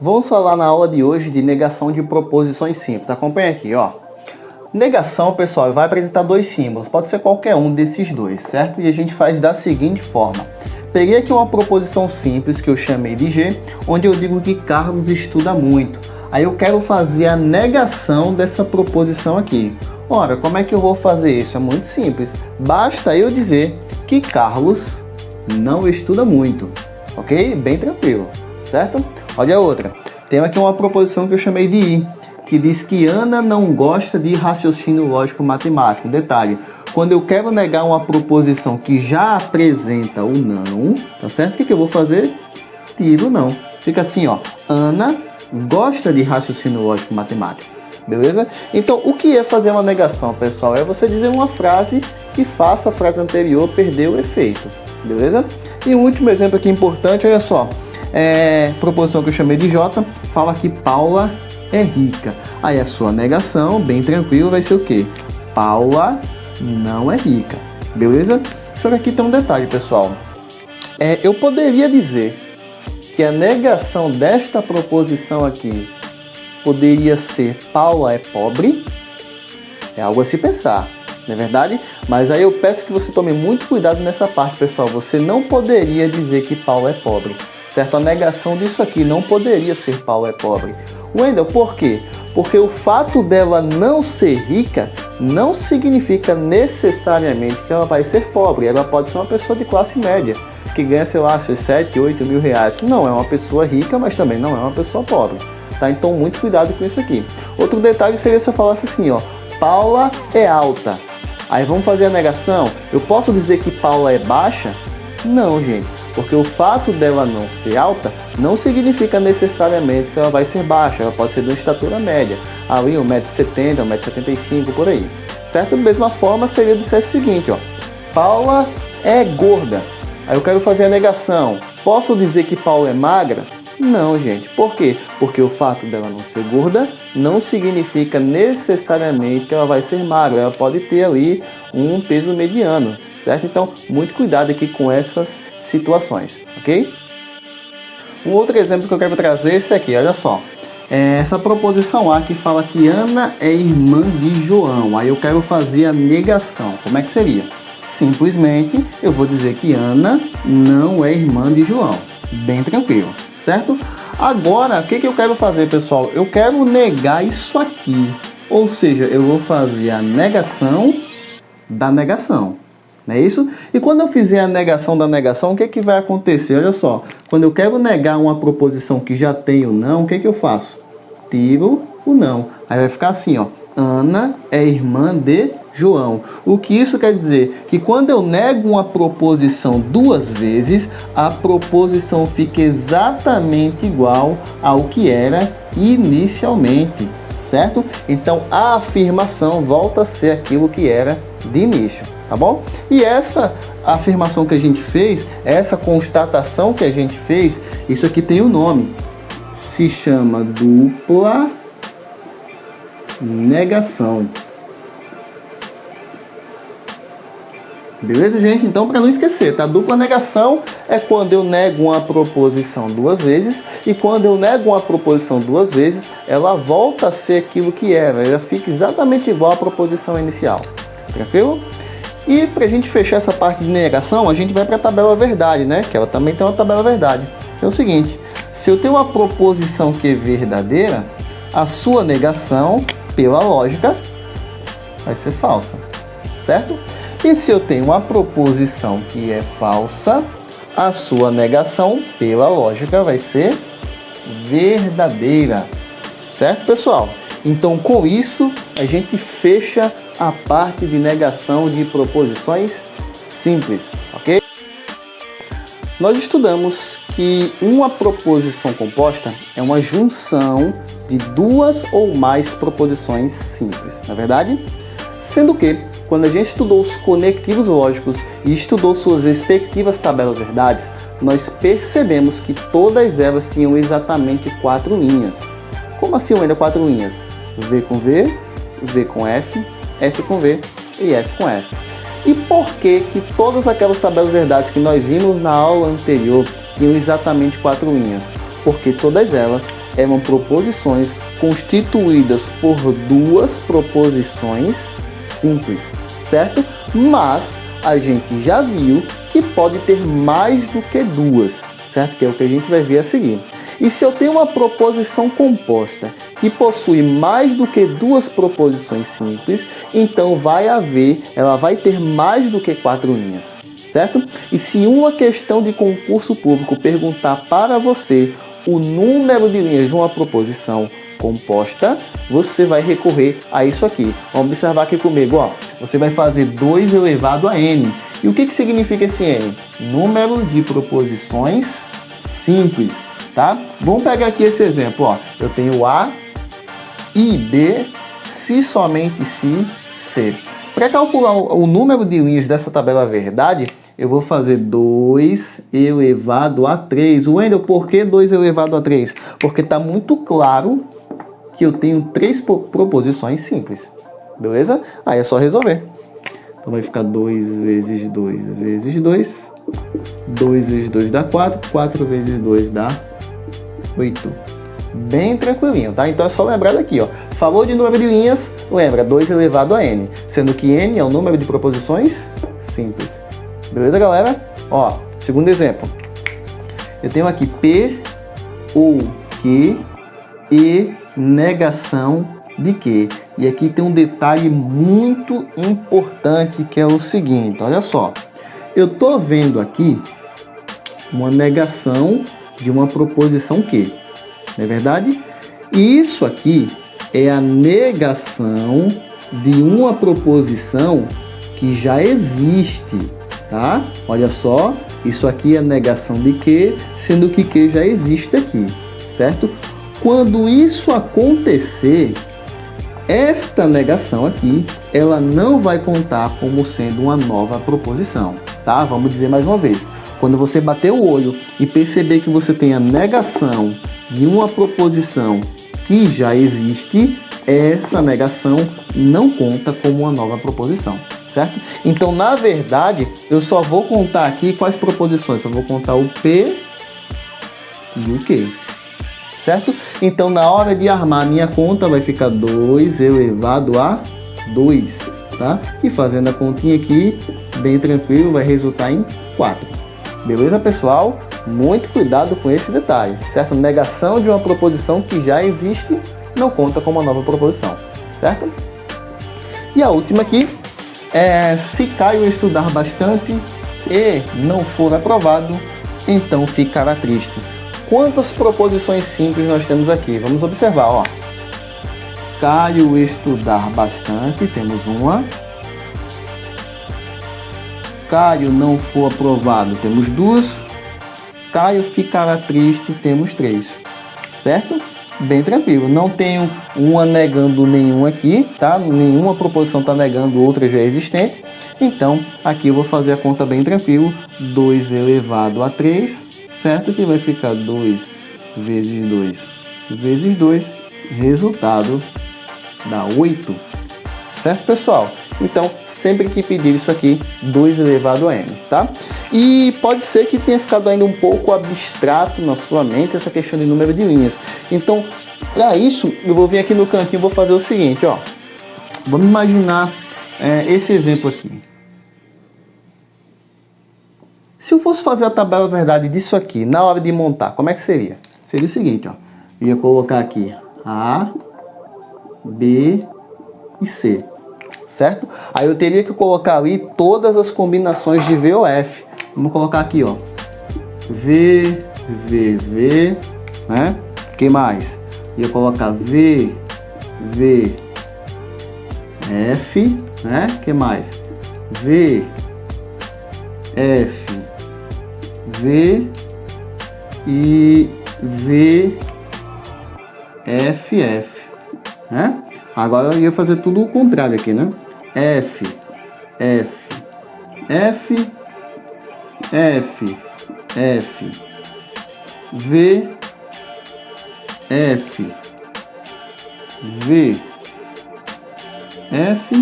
Vamos falar na aula de hoje de negação de proposições simples. Acompanha aqui, ó. Negação, pessoal, vai apresentar dois símbolos. Pode ser qualquer um desses dois, certo? E a gente faz da seguinte forma. Peguei aqui uma proposição simples que eu chamei de G, onde eu digo que Carlos estuda muito. Aí eu quero fazer a negação dessa proposição aqui. Ora, como é que eu vou fazer isso? É muito simples. Basta eu dizer que Carlos não estuda muito, ok? Bem tranquilo, certo? Olha a outra. Tem aqui uma proposição que eu chamei de I, que diz que Ana não gosta de raciocínio lógico matemático. Detalhe, quando eu quero negar uma proposição que já apresenta o não, tá certo? O que eu vou fazer? Tiro o não. Fica assim, ó. Ana gosta de raciocínio lógico matemático. Beleza? Então, o que é fazer uma negação, pessoal? É você dizer uma frase que faça a frase anterior perder o efeito. Beleza? E um último exemplo aqui importante, olha só. Proposição que eu chamei de J, fala que Paula é rica. Aí a sua negação, bem tranquilo, vai ser o quê? Paula não é rica. Beleza? Só que aqui tem um detalhe, pessoal. Eu poderia dizer que a negação desta proposição aqui poderia ser Paula é pobre. É algo a se pensar, não é verdade? Mas aí eu peço que você tome muito cuidado nessa parte, pessoal. Você não poderia dizer que Paula é pobre, certo? A negação disso aqui não poderia ser Paula é pobre. Wendel, por quê? Porque o fato dela não ser rica não significa necessariamente que ela vai ser pobre. Ela pode ser uma pessoa de classe média, que ganha, sei lá, seus 7, 8 mil reais, que não é uma pessoa rica, mas também não é uma pessoa pobre. Tá? Então, muito cuidado com isso aqui. Outro detalhe seria se eu falasse assim, ó, Paula é alta. Aí vamos fazer a negação. Eu posso dizer que Paula é baixa? Não, gente, porque o fato dela não ser alta não significa necessariamente que ela vai ser baixa. Ela pode ser de uma estatura média, ali 1,70 m, 1,75 m, por aí, certo? Da mesma forma, seria dizer o seguinte, ó, Paula é gorda. Aí eu quero fazer a negação. Posso dizer que Paula é magra? Não, gente. Por quê? Porque o fato dela não ser gorda não significa necessariamente que ela vai ser magra. Ela pode ter ali um peso mediano, certo? Então, muito cuidado aqui com essas situações, ok? Um outro exemplo que eu quero trazer é esse aqui, olha só. Essa proposição A que fala que Ana é irmã de João. Aí eu quero fazer a negação. Como é que seria? Simplesmente eu vou dizer que Ana não é irmã de João. Bem tranquilo, certo? Agora, o que eu quero fazer, pessoal? Eu quero negar isso aqui. Ou seja, eu vou fazer a negação da negação. Não é isso? E quando eu fizer a negação da negação, o que vai acontecer? Olha só, quando eu quero negar uma proposição que já tem o não, o que eu faço? Tiro o não. Aí vai ficar assim, ó. Ana é irmã de João. O que isso quer dizer? Que quando eu nego uma proposição duas vezes, a proposição fica exatamente igual ao que era inicialmente, certo? Então a afirmação volta a ser aquilo que era de início, tá bom? E essa afirmação que a gente fez, essa constatação que a gente fez, isso aqui tem um nome. Se chama dupla negação. Beleza, gente? Então, para não esquecer, tá? Dupla negação é quando eu nego uma proposição duas vezes, e quando eu nego uma proposição duas vezes, ela volta a ser aquilo que era, ela fica exatamente igual à proposição inicial. Tranquilo? E para a gente fechar essa parte de negação, a gente vai para a tabela verdade, né? Que ela também tem uma tabela verdade. Que é o seguinte, se eu tenho uma proposição que é verdadeira, a sua negação, pela lógica, vai ser falsa, certo? E se eu tenho uma proposição que é falsa, a sua negação, pela lógica, vai ser verdadeira. Certo, pessoal? Então, com isso, a gente fecha a parte de negação de proposições simples, ok? Nós estudamos que uma proposição composta é uma junção de duas ou mais proposições simples, não é verdade? Sendo que, quando a gente estudou os conectivos lógicos e estudou suas respectivas tabelas verdades, nós percebemos que todas elas tinham exatamente 4 linhas. Como assim ainda 4 linhas? V com V, V com F, F com V e F com F. E por que todas aquelas tabelas verdades que nós vimos na aula anterior tinham exatamente 4 linhas? Porque todas elas eram proposições constituídas por duas proposições simples, certo? Mas a gente já viu que pode ter mais do que duas, certo? Que é o que a gente vai ver a seguir. E se eu tenho uma proposição composta que possui mais do que duas proposições simples, então ela vai ter mais do que 4 linhas, certo? E se uma questão de concurso público perguntar para você o número de linhas de uma proposição composta, você vai recorrer a isso aqui. Vamos observar aqui comigo, ó. Você vai fazer 2 elevado a n. E o que significa esse n? Número de proposições simples, tá? Vamos pegar aqui esse exemplo, ó. Eu tenho A e B, se somente se C. Para calcular o número de linhas dessa tabela verdade, eu vou fazer 2 elevado a 3. Wendel, por que 2 elevado a 3? Porque está muito claro que eu tenho 3 proposições simples. Beleza? Aí é só resolver. Então vai ficar 2 vezes 2 vezes 2. 2 vezes 2 dá 4. 4 vezes 2 dá 8. Bem tranquilinho, tá? Então é só lembrar daqui, ó. Falou de número de linhas, lembra, 2 elevado a n. Sendo que n é o número de proposições simples. Beleza, galera? Ó, segundo exemplo. Eu tenho aqui P ou Q e negação de Q. E aqui tem um detalhe muito importante que é o seguinte, olha só. Eu tô vendo aqui uma negação de uma proposição Q, não é verdade? E isso aqui é a negação de uma proposição que já existe, tá? Olha só, isso aqui é a negação de Q, sendo que Q já existe aqui, certo? Quando isso acontecer, esta negação aqui, ela não vai contar como sendo uma nova proposição, tá? Vamos dizer mais uma vez. Quando você bater o olho e perceber que você tem a negação de uma proposição que já existe, essa negação não conta como uma nova proposição, certo? Então, na verdade, eu só vou contar aqui quais proposições? Eu vou contar o P e o Q, certo? Então, na hora de armar a minha conta, vai ficar 2 elevado a 2, tá? E fazendo a continha aqui, bem tranquilo, vai resultar em 4. Beleza, pessoal? Muito cuidado com esse detalhe, certo? Negação de uma proposição que já existe não conta como uma nova proposição, certo? E a última aqui é: se Caio estudar bastante e não for aprovado, então ficará triste. Quantas proposições simples nós temos aqui? Vamos observar, ó. Caio estudar bastante, temos uma. Caio não for aprovado, temos 2. Caio ficará triste, temos 3, certo? Bem tranquilo, não tenho uma negando nenhuma aqui, tá? Nenhuma proposição está negando, outra já é existente. Então, aqui eu vou fazer a conta bem tranquilo. 2 elevado a 3, certo? Que vai ficar 2 vezes 2 vezes 2, resultado dá 8, certo, pessoal? Então, sempre que pedir isso aqui, 2 elevado a n, tá? E pode ser que tenha ficado ainda um pouco abstrato na sua mente essa questão de número de linhas. Então, para isso, eu vou vir aqui no cantinho e vou fazer o seguinte, ó. Vamos imaginar esse exemplo aqui. Se eu fosse fazer a tabela verdade disso aqui, na hora de montar, como é que seria? Seria o seguinte, ó. Eu ia colocar aqui A, B e C, certo? Aí eu teria que colocar ali todas as combinações de V ou F. Vamos colocar aqui, ó. V, V, V, né? O que mais? Ia colocar V, V, F, né? O que mais? V, F, V e V, F, F, né? Agora eu ia fazer tudo o contrário aqui, né? F, F, F, F, F, V, F, V, F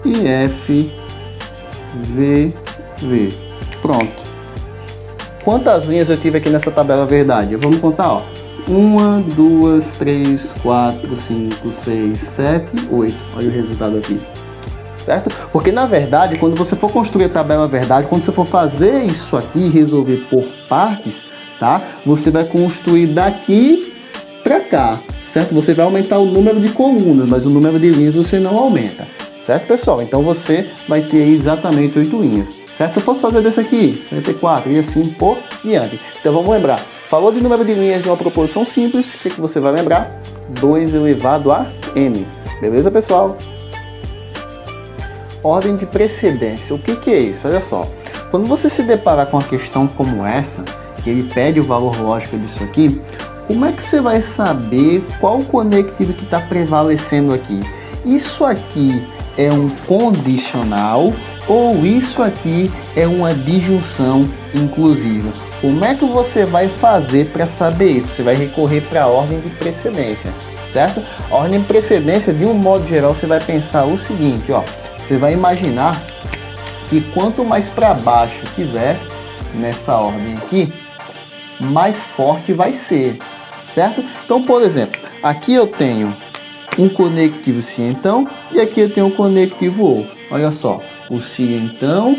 e F, V, V. Pronto. Quantas linhas eu tive aqui nessa tabela verdade? Vamos contar, ó. 1, 2, 3, 4, 5, 6, 7, 8. Olha o resultado aqui. Certo? Porque na verdade, quando você for construir a tabela verdade, quando você for fazer isso aqui, resolver por partes, tá? Você vai construir daqui para cá, certo? Você vai aumentar o número de colunas, mas o número de linhas você não aumenta, certo, pessoal? Então você vai ter aí exatamente 8 linhas, certo? Se eu fosse fazer desse aqui, você vai ter 4 e assim por diante. Então vamos lembrar, falou de número de linhas de uma proposição simples, o que você vai lembrar? 2 elevado a n, beleza, pessoal? Ordem de precedência, o que é isso? Olha só, quando você se deparar com uma questão como essa, que ele pede o valor lógico disso aqui, como é que você vai saber qual conectivo que está prevalecendo aqui? Isso aqui é um condicional ou isso aqui é uma disjunção inclusiva? Como é que você vai fazer para saber isso? Você vai recorrer para a ordem de precedência, certo? A ordem de precedência, de um modo geral, você vai pensar o seguinte, ó. Você vai imaginar que quanto mais para baixo tiver nessa ordem aqui, mais forte vai ser, certo? Então, por exemplo, aqui eu tenho um conectivo se então e aqui eu tenho um conectivo ou. Olha só, o se então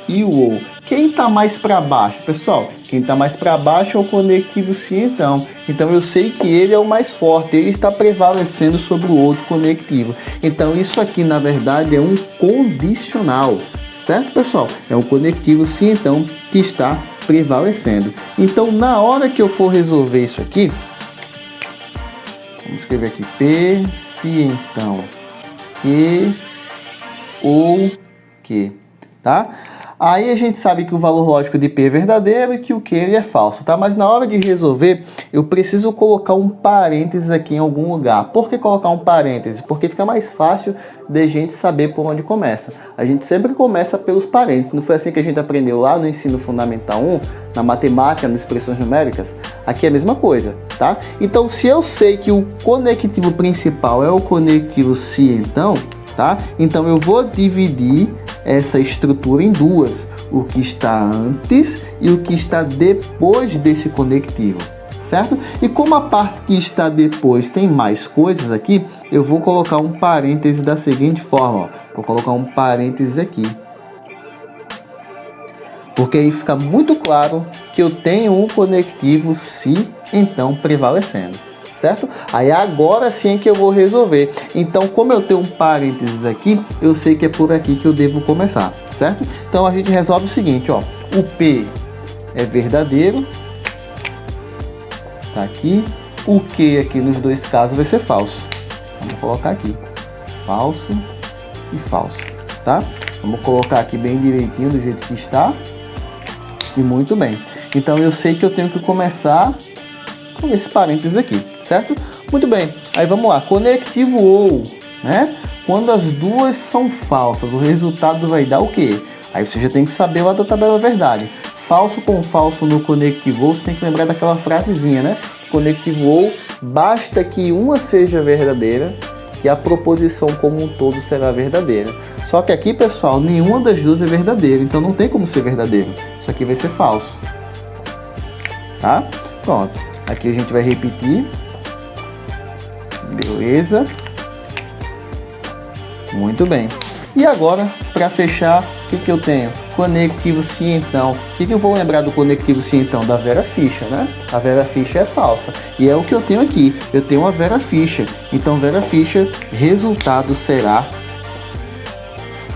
e o ou. Quem está mais para baixo, pessoal? Quem está mais para baixo é o conectivo se então. Então eu sei que ele é o mais forte, ele está prevalecendo sobre o outro conectivo. Então isso aqui na verdade é um condicional, certo, pessoal? É um conectivo se então que está prevalecendo. Então na hora que eu for resolver isso aqui, vamos escrever aqui P, se então, que ou que, tá? Aí a gente sabe que o valor lógico de P é verdadeiro e que o Q ele é falso, tá? Mas na hora de resolver, eu preciso colocar um parênteses aqui em algum lugar. Por que colocar um parênteses? Porque fica mais fácil de a gente saber por onde começa. A gente sempre começa pelos parênteses. Não foi assim que a gente aprendeu lá no ensino fundamental 1, na matemática, nas expressões numéricas? Aqui é a mesma coisa, tá? Então, se eu sei que o conectivo principal é o conectivo se então, tá? Então eu vou dividir essa estrutura em duas, o que está antes e o que está depois desse conectivo, certo? E como a parte que está depois tem mais coisas aqui, eu vou colocar um parêntese da seguinte forma, ó. Vou colocar um parêntese aqui, porque aí fica muito claro que eu tenho um conectivo se então prevalecendo, certo? Aí agora sim que eu vou resolver. Então, como eu tenho um parênteses aqui, eu sei que é por aqui que eu devo começar, certo? Então a gente resolve o seguinte, ó. O P é verdadeiro, tá aqui. O Q aqui nos dois casos vai ser falso. Vamos colocar aqui, falso e falso, tá? Vamos colocar aqui bem direitinho do jeito que está. E muito bem. Então eu sei que eu tenho que começar com esse parênteses aqui, certo? Muito bem, aí vamos lá, conectivo ou, né? Quando as duas são falsas, o resultado vai dar o quê? Aí você já tem que saber lá da tabela verdade. Falso com falso no conectivo ou, você tem que lembrar daquela frasezinha, né? Conectivo ou, basta que uma seja verdadeira e a proposição como um todo será verdadeira. Só que aqui, pessoal, nenhuma das duas é verdadeira, então não tem como ser verdadeiro. Isso aqui vai ser falso, tá? Pronto. Aqui a gente vai repetir. Beleza. Muito bem. E agora, para fechar, o que eu tenho? Conectivo se então. O que eu vou lembrar do conectivo se então? Da Vera Fischer, né? A Vera Fischer é falsa. E é o que eu tenho aqui. Eu tenho uma Vera Fischer. Então, Vera Fischer, resultado será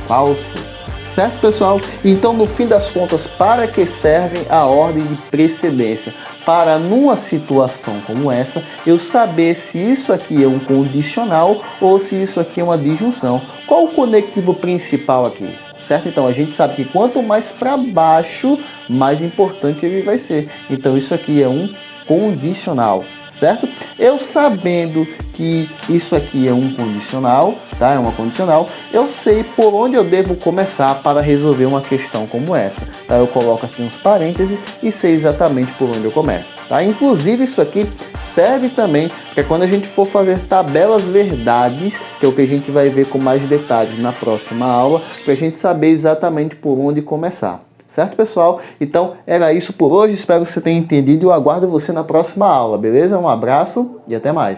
falso. Certo, pessoal? Então, no fim das contas, para que serve a ordem de precedência? Para, numa situação como essa, eu saber se isso aqui é um condicional ou se isso aqui é uma disjunção. Qual o conectivo principal aqui? Certo? Então, a gente sabe que quanto mais para baixo, mais importante ele vai ser. Então, isso aqui é um condicional, certo? Eu sabendo que isso aqui é um condicional, tá? É uma condicional, eu sei por onde eu devo começar para resolver uma questão como essa, tá? Eu coloco aqui uns parênteses e sei exatamente por onde eu começo, tá? Inclusive isso aqui serve também para quando a gente for fazer tabelas verdades, que é o que a gente vai ver com mais detalhes na próxima aula, para a gente saber exatamente por onde começar. Certo, pessoal? Então, era isso por hoje. Espero que você tenha entendido e eu aguardo você na próxima aula, beleza? Um abraço e até mais.